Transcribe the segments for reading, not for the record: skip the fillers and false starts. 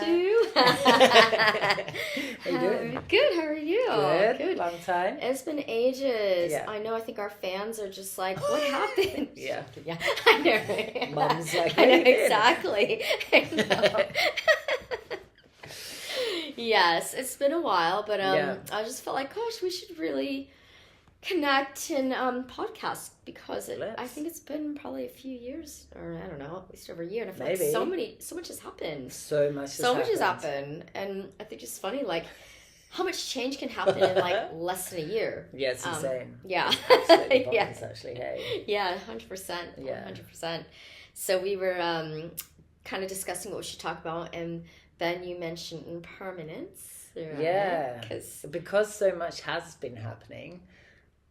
too. How you doing? Good. How are you? Good. Long time. It's been ages. Yeah. I know. I think our fans are just like, what happened? Yeah. Yeah. I know. Mum's like, I know "Where you been?" exactly. I know. Yes, it's been a while, but Yeah. I just felt like, gosh, we should really connect and podcast because I Let's. think it's been probably a few years, or I don't know, at least over a year, and I feel Maybe. like so much has happened. So much Has happened, and I think it's funny, like how much change can happen in like less than a year. Yeah, it's insane. Yeah, Absolutely yeah, bonkers, actually. Hey. yeah, 100%, Yeah. 100%. So we were kind of discussing what we should talk about, and Ben, you mentioned impermanence. Right? Yeah. Because so much has been happening.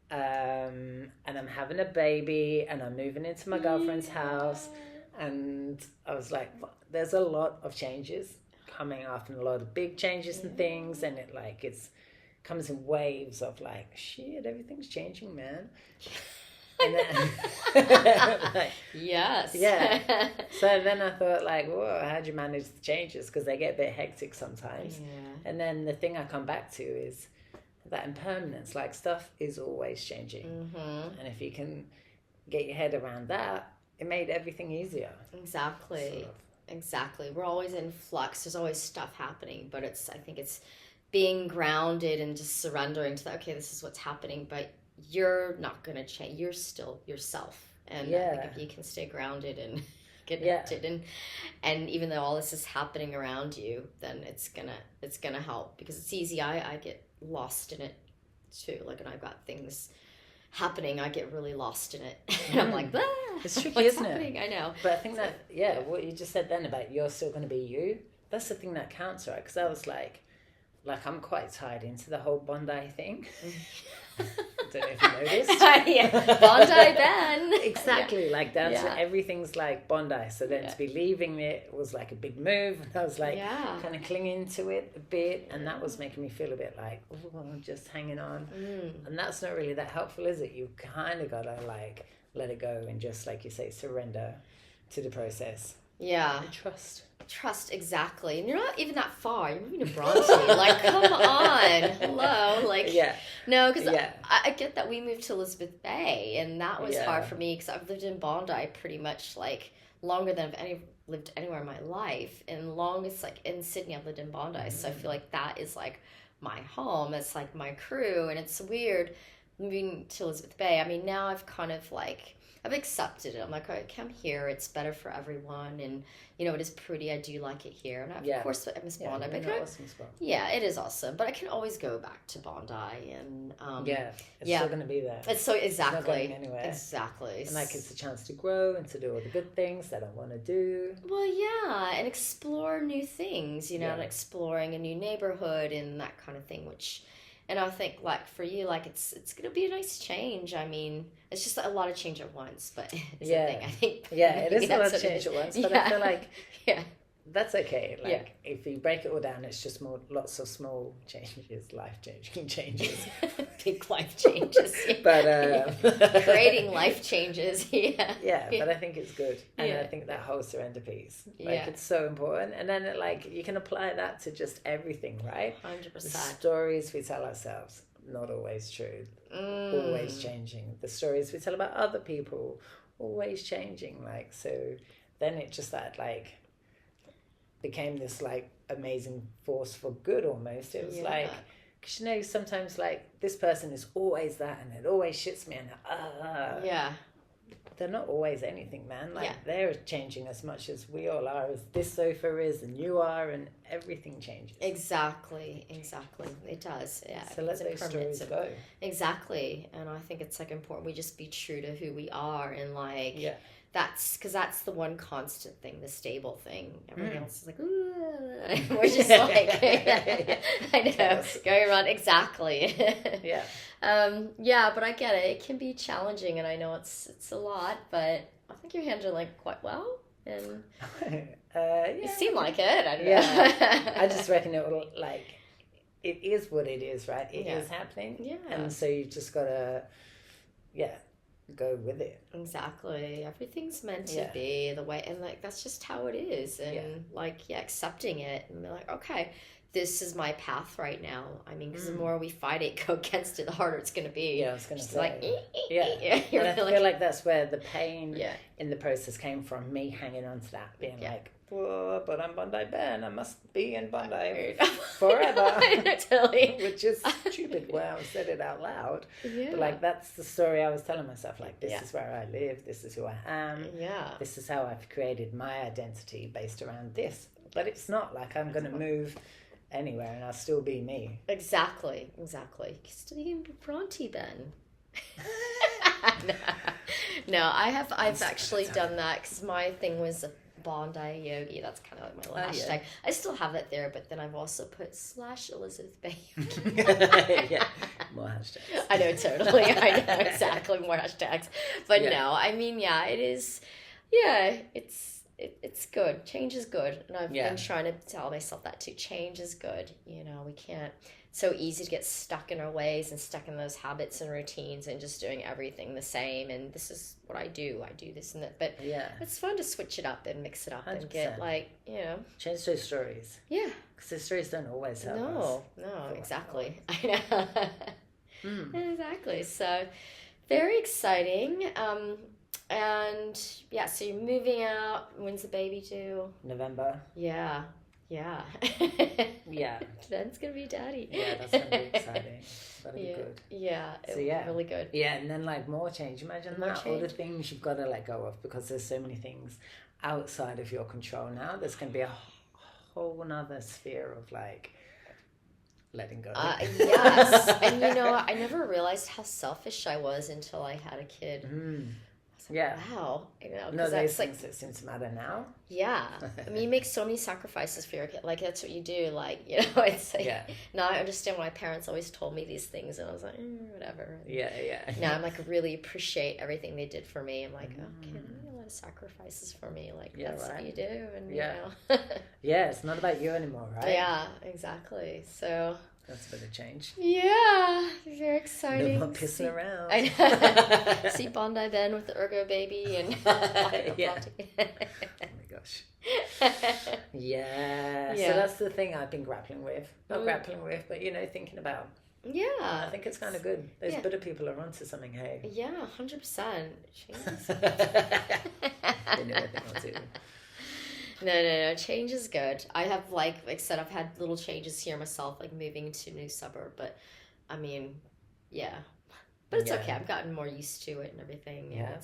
And I'm having a baby and I'm moving into my girlfriend's house, and I was like, there's a lot of changes coming up and a lot of big changes and things, and it comes in waves of like, shit, everything's changing, man. And then like, yes. Yeah. So then I thought like, whoa, how do you manage the changes? Because they get a bit hectic sometimes. Yeah. And then the thing I come back to is that impermanence, like stuff is always changing. Mm-hmm. And if you can get your head around that, it made everything easier. Exactly. Sort of. Exactly. We're always in flux. There's always stuff happening, but I think it's being grounded and just surrendering to that, okay, this is what's happening, but you're not going to change. You're still yourself. And I think if you can stay grounded and connected and even though all this is happening around you, then it's gonna help, because it's easy. I get lost in it too. Like when I've got things happening, I get really lost in it. And I'm like, it's tricky, what's isn't happening? it? I know. But I think what you just said then about you're still going to be you, that's the thing that counts, right? Because I was like I'm quite tied into the whole Bondi thing. I don't know if you noticed. Yeah, Bondi Ben. Exactly, like that's Yeah. Everything's like Bondi. So then to be leaving it was like a big move, and I was like kind of clinging to it a bit, and that was making me feel a bit like, oh, I'm just hanging on. And that's not really that helpful, is it? You kind of gotta like let it go and just, like you say, surrender to the process. Yeah. And Trust, exactly. And you're not even that far. You're moving to Bronte. Like, come on. Hello. Like, no, because I get that we moved to Elizabeth Bay, and that was hard for me because I've lived in Bondi pretty much like longer than I've lived anywhere in my life. And longest, like in Sydney, I've lived in Bondi. So I feel like that is like my home. It's like my crew. And it's weird moving to Elizabeth Bay. I mean, now I've kind of like, I've accepted it. I'm like, okay, I'm here. It's better for everyone. And, you know, it is pretty. I do like it here. And of course, I miss Bondi. Awesome spot. Yeah, it is awesome. But I can always go back to Bondi. And it's still going to be there. It's so, exactly. It's not going anywhere. Exactly. And like, it's a chance to grow and to do all the good things that I want to do. Well, yeah. And explore new things, you know, and exploring a new neighborhood and that kind of thing, which... And I think, like, for you, like, it's going to be a nice change. I mean, it's just a lot of change at once, but it's a thing, I think. Yeah, it is a lot of change at once, but I feel like that's okay. Like, if you break it all down, it's just lots of small changes, life-changing changes. Big life changes. But creating life changes, Yeah, but I think it's good. And I think that whole surrender piece, like, it's so important. And then, like, you can apply that to just everything, right? 100%. The stories we tell ourselves, not always true. Always changing. The stories we tell about other people, always changing. Like, so then it just that, like, became this like amazing force for good almost. It was like, because you know, sometimes like this person is always that and it always shits me, and they're not always anything, man. Like they're changing as much as we all are, as this sofa is and you are, and everything changes. Exactly. It does. Yeah. So let those stories go. Exactly. And I think it's like important we just be true to who we are, and like that's because that's the one constant thing, the stable thing. Everything else is like, ooh. We're just like, I know, going around. Exactly. But I get it. It can be challenging, and I know it's a lot, but I think you're handling it quite well. And you seem like it. I don't know. I just reckon it will, like, it is what it is, right? It is happening. Yeah. And so you just gotta, go with it. Exactly. Everything's meant to be the way, and like that's just how it is. And accepting it and be like, okay, this is my path right now. I mean, because the more we fight it, go against it, the harder it's going to be. Yeah, I was going to say. Like, and I feel like that's where the pain in the process came from, me hanging on to that, being like, oh, but I'm Bondi Ben. I must be in Bondi forever. Totally. Which is stupid when I said it out loud. Yeah. But like, that's the story I was telling myself. Like, this is where I live. This is who I am. Yeah. This is how I've created my identity based around this. But it's not like I'm going to move anywhere and I'll still be me. Exactly. Still being Bronte Ben. No, I've actually done that because my thing was Bondi Yogi. That's kind of like my hashtag. Yeah. I still have it there, but then I've also put /Elizabeth Bay Yogi. Yeah, more hashtags. I know, totally. I know, exactly, more hashtags. But no, I mean, it is, it's good. Change is good. And I've been trying to tell myself that too. Change is good. You know, we can't, it's so easy to get stuck in our ways and stuck in those habits and routines and just doing everything the same. And this is what I do. I do this and that. But it's fun to switch it up and mix it up 100%. And get change those stories. Yeah. Because the stories don't always help us. No, exactly. I know. Exactly. So very exciting. And so you're moving out. When's the baby due? November. Yeah. Yeah. Ben's gonna be daddy. Yeah, that's gonna be exciting. That'll be good. Yeah. So really good. Yeah, and then like more change. Imagine more that change. All the things you've got to let go of because there's so many things outside of your control now. There's gonna be a whole nother sphere of like letting go. Yes. And I never realized how selfish I was until I had a kid. Wow. No, those things that seem to matter now. Yeah. I mean, you make so many sacrifices for your kid. Like, that's what you do. Like, it's like, now I understand why my parents always told me these things. And I was like, whatever. Yeah. Now I'm like, really appreciate everything they did for me. I'm like, okay, they made a lot of sacrifices for me. Like, that's what you do. And, it's not about you anymore, right? Yeah, exactly. So... That's a bit of change. Yeah, very exciting. No more pissing around. I know. See Bondi Ben with the Ergo baby and oh my gosh. Yeah. So that's the thing I've been grappling with. Not grappling with, but thinking about. Yeah. I think it's kind of good. Those Buddha people are onto something, hey. Yeah, 100%. Change. They know what they want to do. No. Change is good. I have, like I said, I've had little changes here myself, like moving to a new suburb. But, I mean, But it's okay. I've gotten more used to it and everything. Yeah.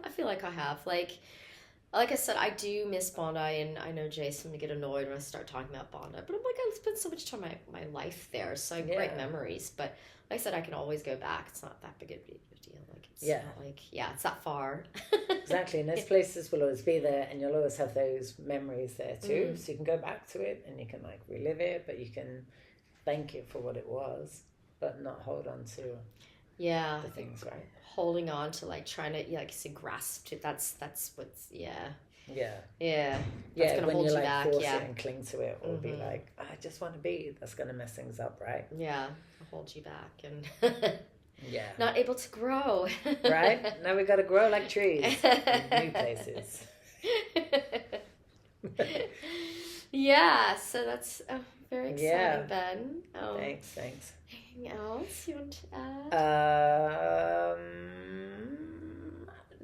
I feel like I have. Like I said, I do miss Bondi, and I know Jason would get annoyed when I start talking about Bondi. But I'm like, I spent so much time my life there, so I have great memories. But like I said, I can always go back. It's not that big a deal. Like it's not like it's that far. Exactly, and those places will always be there, and you'll always have those memories there too. So you can go back to it, and you can like relive it, but you can thank it for what it was, but not hold on to the things, right? Holding on to like trying to like say grasp to that's what's that's gonna when hold you like back, force it and cling to it, or be like, I just want to be. That's gonna mess things up, right? Yeah, I'll hold you back and. Not able to grow. Right? Now we got to grow like trees in new places. So that's very exciting, Ben. Thanks. Anything else you want to add?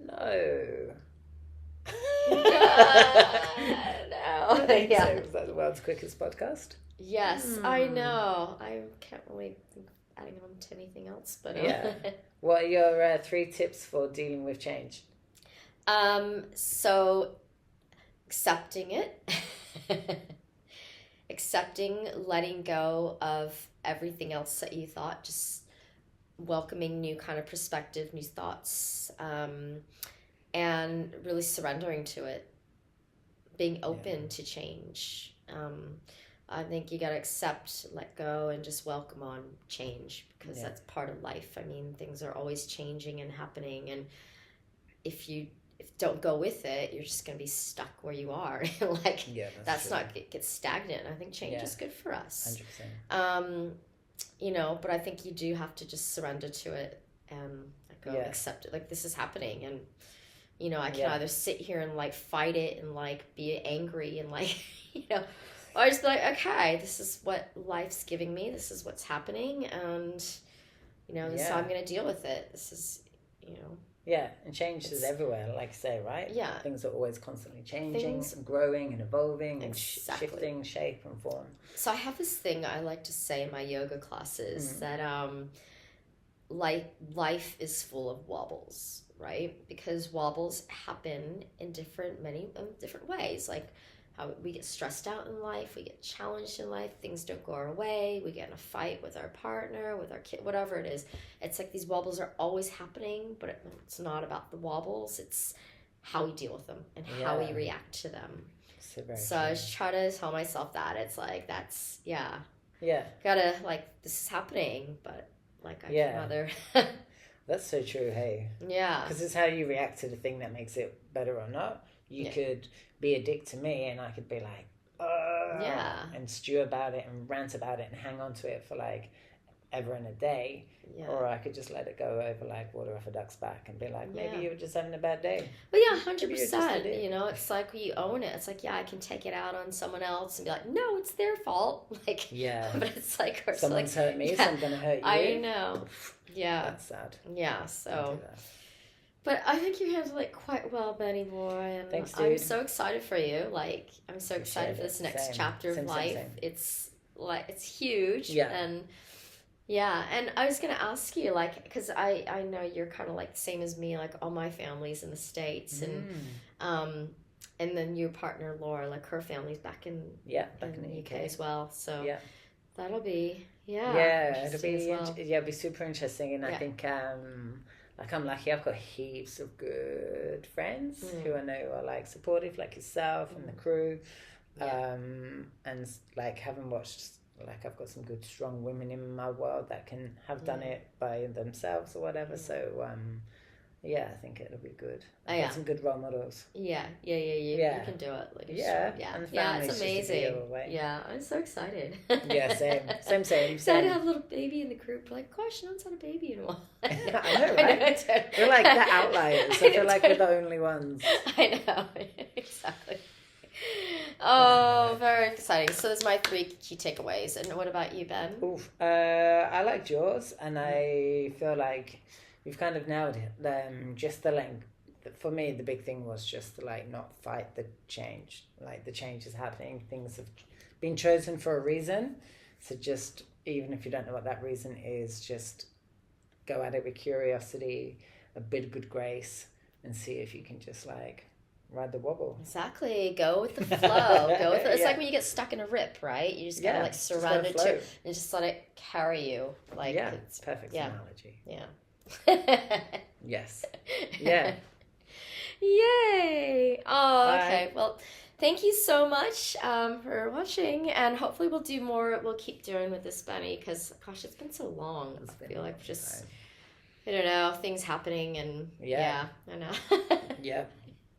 No. No. So was that the world's quickest podcast? Yes, I know. I can't really think adding on to anything else, but What are your 3 tips for dealing with change? So accepting it, letting go of everything else that you thought, just welcoming new kind of perspective, new thoughts, and really surrendering to it, being open to change. I think you got to accept, let go, and just welcome on change, because that's part of life. I mean, things are always changing and happening, and if you don't go with it, you're just going to be stuck where you are. That's not get stagnant. I think change is good for us. 100%. But I think you do have to just surrender to it and let go accept it. Like, this is happening, and you know, I can either sit here and like fight it and like be angry and like, you know, or I just be like, okay, this is what life's giving me. This is what's happening, and you know, this is how I'm going to deal with it. This is, you know. Yeah, and change is everywhere, like I say, right? Yeah. Things are always constantly changing and growing and evolving and shifting shape and form. So I have this thing I like to say in my yoga classes that life is full of wobbles, right? Because wobbles happen in many different ways. Like how we get stressed out in life, we get challenged in life, things don't go our way, we get in a fight with our partner, with our kid, whatever it is. It's like these wobbles are always happening, but it's not about the wobbles, it's how we deal with them and how we react to them. So I just try to tell myself that. It's like, that's, gotta, like, this is happening, but, like, I can rather... That's so true, hey? Yeah. Because it's how you react to the thing that makes it better or not. You could be a dick to me and I could be like, and stew about it and rant about it and hang on to it for like ever and a day. Yeah. Or I could just let it go over like water off a duck's back and be like, maybe you were just having a bad day. But yeah, 100%. You know, it's like you own it. It's like, I can take it out on someone else and be like, no, it's their fault. Like, but it's like, or someone's hurt me, so I'm going to hurt you. I know. Yeah. That's sad. Yeah, so... But I think you handled it quite well, Benny boy. And thanks, dude. I'm so excited for you. Like, I'm so excited for this next chapter of life. It's like, it's huge. Yeah. And and I was going to ask you, like, because I know you're kind of like the same as me, like all my family's in the States. And then your partner, Laura, like her family's back in the UK as well. So that'll be, it'll be, it'll be super interesting. And I think, like, I'm lucky I've got heaps of good friends who I know are like supportive, like yourself and the crew. And like, having watched, like, I've got some good strong women in my world that can have done it by themselves or whatever. So I think it'll be good. I've got some good role models. You can do it. Like, it's amazing. I'm so excited. Same. Excited to have a little baby in the group. Like, gosh, no one's had a baby in a while. I know, right? We're like the outliers. I feel like we're the only ones. I know, exactly. Oh, very exciting. So there's my 3 key takeaways. And what about you, Ben? I liked yours, and I feel like you've kind of nailed it. Just the length. For me, the big thing was just to like not fight the change. Like, the change is happening. Things have been chosen for a reason. So just, even if you don't know what that reason is, just go at it with curiosity, a bit of good grace, and see if you can just like ride the wobble. Exactly. Go with the flow. Go with it. It's like when you get stuck in a rip, right? You just gotta like surrender to it and just let it carry you. Like, it's perfect analogy. Yeah. Yes. Yeah. Yay. Oh, okay. Well, thank you so much for watching, and hopefully we'll do more. We'll keep doing with this, Benny, because gosh, it's been so long. I feel like just I don't know, things happening, and I know.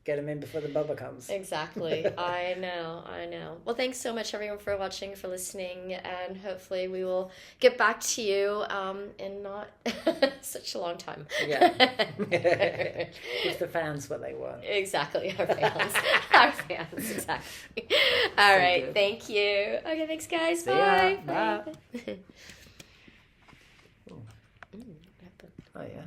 Get them in before the bubble comes. Exactly. I know. Well, thanks so much, everyone, for watching, for listening, and hopefully we will get back to you in not such a long time. Give the fans what they want. Exactly. Our fans. Exactly. All right. Good. Thank you. Okay, thanks, guys. Bye. Bye. Oh, yeah.